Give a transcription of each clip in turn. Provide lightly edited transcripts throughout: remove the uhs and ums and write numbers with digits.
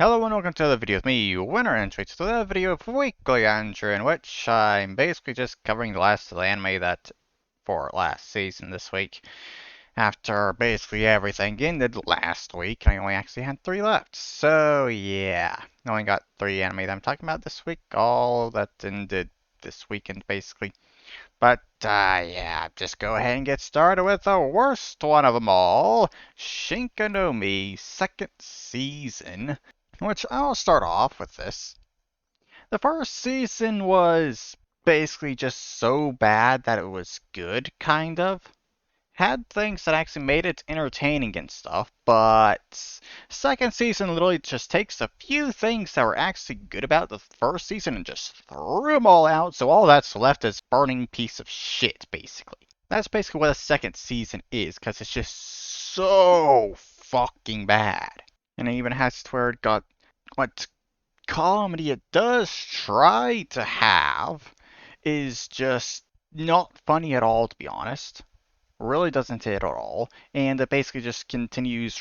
Hello and welcome to the video with me, Winner Entry, to the video of Weekly Entry, in which I'm basically just covering the last of the anime that for last season this week. After basically everything ended last week, I only actually had 3 left. So yeah, I only got 3 anime that I'm talking about this week, all that ended this weekend basically. But yeah, just go ahead and get started with the worst one of them all, Shinkanomi second season. Which I'll start off with this. The first season was basically just so bad that it was good, kind of. Had things that actually made it entertaining and stuff, but second season literally just takes a few things that were actually good about the first season and just threw them all out, so all that's left is burning piece of shit, basically. That's basically what a second season is, because it's just so fucking bad. And it even has to where it got what comedy it does try to have is just not funny at all, to be honest. Really doesn't hit at all, and it basically just continues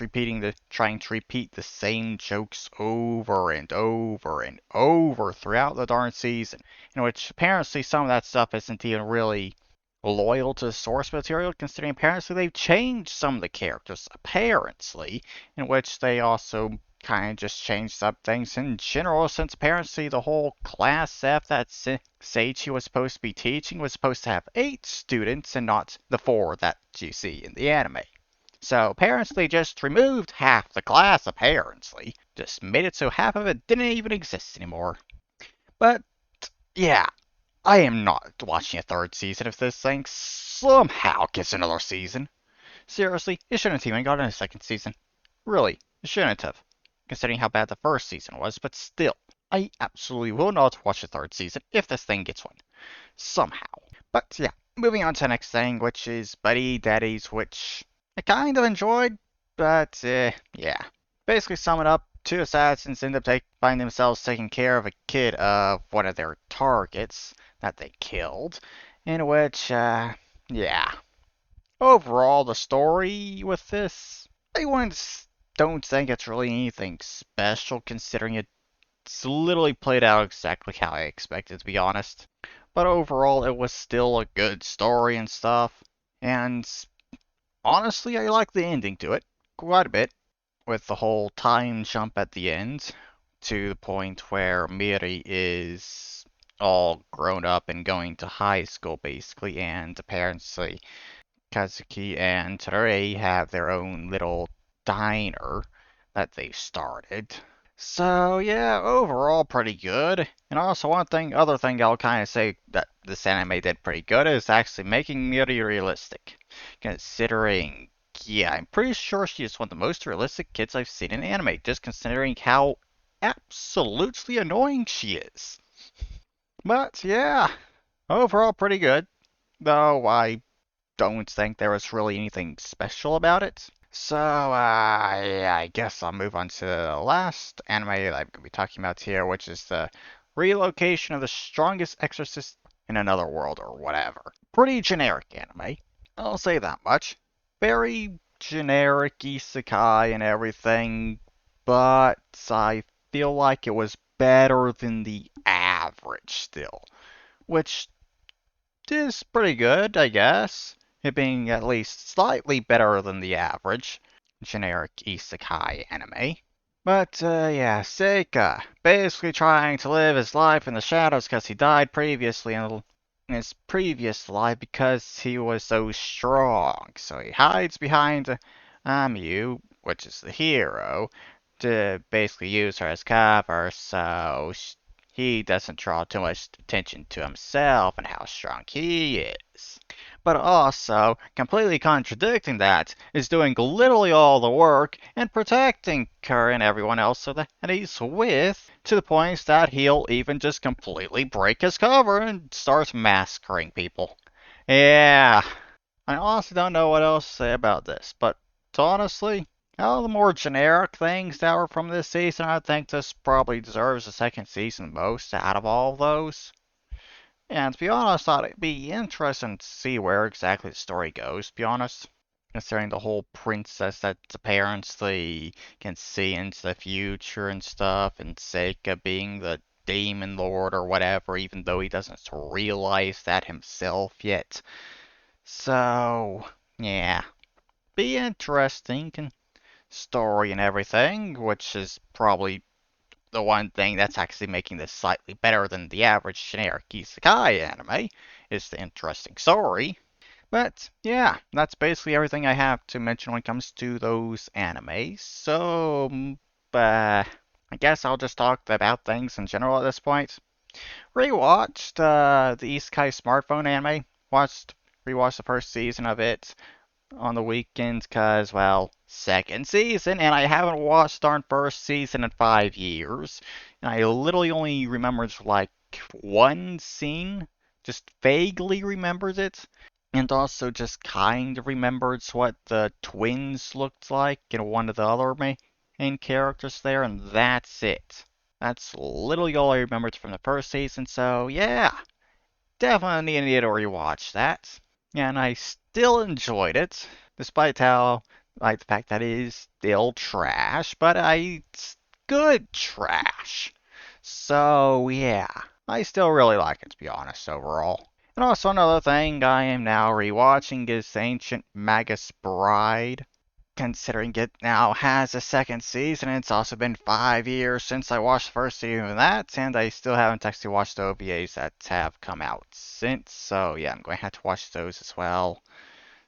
trying to repeat the same jokes over and over and over throughout the darn season, in which apparently some of that stuff isn't even really loyal to the source material, considering apparently they've changed some of the characters, apparently, in which they also kind of just changed up things in general, since apparently the whole class F that Seiichi was supposed to be teaching was supposed to have 8 students and not the 4 that you see in the anime. So apparently just removed half the class, apparently. Just made it so half of it didn't even exist anymore. But yeah, I am not watching a 3rd season if this thing somehow gets another season. Seriously, it shouldn't have even gotten a 2nd season. Really, it shouldn't have, considering how bad the 1st season was, but still, I absolutely will not watch a 3rd season if this thing gets one. Somehow. But yeah, moving on to the next thing, which is Buddy Daddies, which I kind of enjoyed, but yeah. Basically sum it up, 2 assassins end up find themselves taking care of a kid of one of their targets that they killed, in which, yeah. Overall, the story with this, I don't think it's really anything special, considering it's literally played out exactly how I expected, to be honest. But overall, it was still a good story and stuff. And honestly, I like the ending to it quite a bit, with the whole time jump at the end, to the point where Miri is all grown up and going to high school, basically, and apparently Kazuki and Terei have their own little diner that they started. So yeah, overall pretty good. And also other thing I'll kind of say that this anime did pretty good is actually making Miri realistic. Considering, yeah, I'm pretty sure she is one of the most realistic kids I've seen in anime, just considering how absolutely annoying she is. But yeah, overall pretty good. Though I don't think there was really anything special about it. So, yeah, I guess I'll move on to the last anime that I'm going to be talking about here, which is the relocation of the strongest exorcist in another world or whatever. Pretty generic anime, I'll say that much. Very generic isekai and everything, but I feel like it was better than the average still, which is pretty good, I guess. It being at least slightly better than the average generic isekai anime. But yeah, Seika basically trying to live his life in the shadows because he died previously in his previous life because he was so strong. So he hides behind Amu, which is the hero, to basically use her as cover so he doesn't draw too much attention to himself and how strong he is. But also, completely contradicting that, is doing literally all the work and protecting her and everyone else that he's with, to the point that he'll even just completely break his cover and start massacring people. Yeah, I honestly don't know what else to say about this, but honestly, out of the more generic things that were from this season, I think this probably deserves a 2nd season most out of all of those. And to be honest, I thought it'd be interesting to see where exactly the story goes, to be honest. considering the whole princess that apparently can see into the future and stuff, and Seika being the Demon Lord or whatever, even though he doesn't realize that himself yet. So, yeah, be interesting and story and everything, which is probably the one thing that's actually making this slightly better than the average generic isekai anime, is the interesting story. But yeah, that's basically everything I have to mention when it comes to those animes. So, I guess I'll just talk about things in general at this point. Rewatched the Isekai smartphone anime. Rewatched the first season of it on the weekends because, well, second season, and I haven't watched darn first season in 5 years. And I literally only remembered like one scene, just vaguely remembered it, and also just kind of remembered what the twins looked like and one of the other main characters there, and that's it. That's literally all I remembered from the first season, so yeah, definitely need to rewatch that. And I still enjoyed it, despite how, like, the fact that it is still trash, but it's good trash. So, yeah, I still really like it, to be honest, overall. And also, another thing I am now rewatching is Ancient Magus Bride. Considering it now has a second season, it's also been 5 years since I watched the first season of that, and I still haven't actually watched the OVAs that have come out since, so yeah, I'm going to have to watch those as well.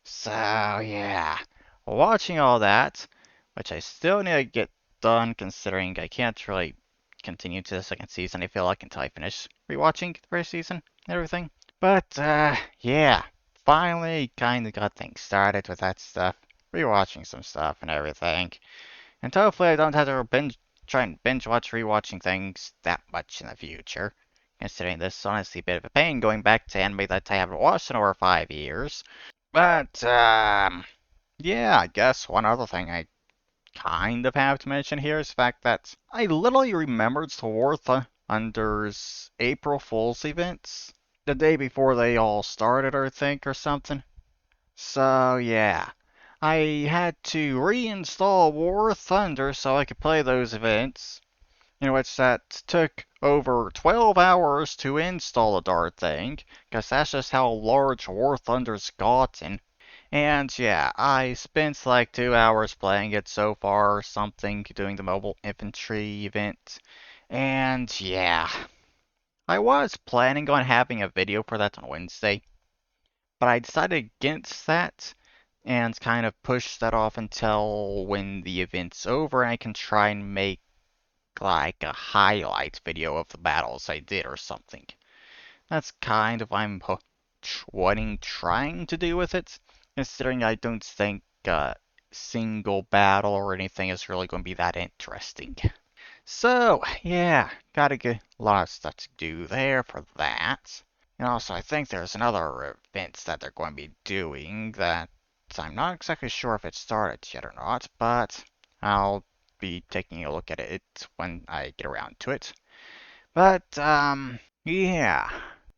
So yeah, watching all that, which I still need to get done considering I can't really continue to the second season, I feel like, until I finish rewatching the first season and everything. But yeah, finally kind of got things started with that stuff, rewatching some stuff and everything. And hopefully I don't have to try and binge watch rewatching things that much in the future. Considering this is honestly a bit of a pain going back to anime that I haven't watched in over 5 years. But, yeah, I guess one other thing I kind of have to mention here is the fact that I literally remembered the War Thunder's April Fool's events the day before they all started, I think, or something. So, yeah. I had to reinstall War Thunder so I could play those events, in which that took over 12 hours to install the darn thing, because that's just how large War Thunder's gotten. And yeah, I spent like 2 hours playing it so far, or something, doing the mobile infantry event. And yeah, I was planning on having a video for that on Wednesday, but I decided against that and kind of pushed that off until when the event's over and I can try and make like a highlight video of the battles I did or something. That's kind of what I'm trying to do with it, considering I don't think a single battle or anything is really going to be that interesting. So, yeah, gotta get a lot of stuff to do there for that. And also, I think there's another events that they're going to be doing that I'm not exactly sure if it started yet or not, but I'll be taking a look at it when I get around to it. But, yeah.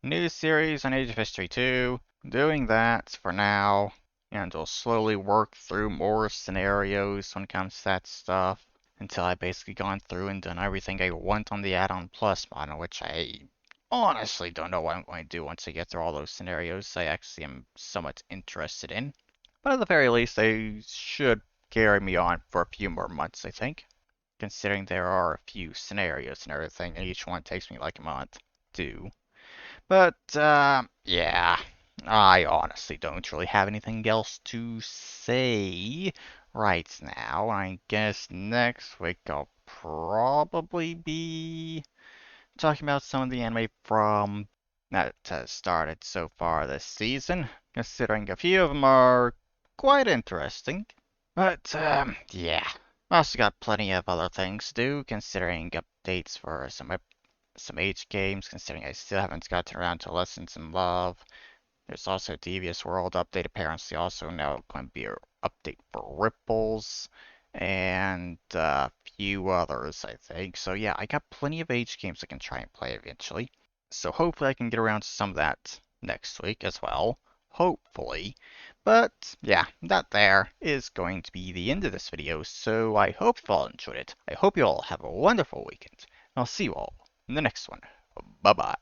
New series on Age of History 2. Doing that for now. And we'll slowly work through more scenarios when it comes to that stuff. Until I've basically gone through and done everything I want on the add-on plus model, which I honestly don't know what I'm going to do once I get through all those scenarios I actually am somewhat interested in. But at the very least, they should carry me on for a few more months, I think. Considering there are a few scenarios and everything, and each one takes me like a month to do. But, yeah, I honestly don't really have anything else to say right now. I guess next week I'll probably be talking about some of the anime from that has started so far this season, considering a few of them are quite interesting. But, yeah. I also got plenty of other things to do, considering updates for some H games, considering I still haven't gotten around to Lessons in Love. There's also Devious World update, apparently also now going to be an update for Ripples, and a few others, I think. So yeah, I got plenty of H games I can try and play eventually. So hopefully I can get around to some of that next week as well. Hopefully. But yeah, that there is going to be the end of this video, so I hope you all enjoyed it. I hope you all have a wonderful weekend. I'll see you all in the next one. Bye bye.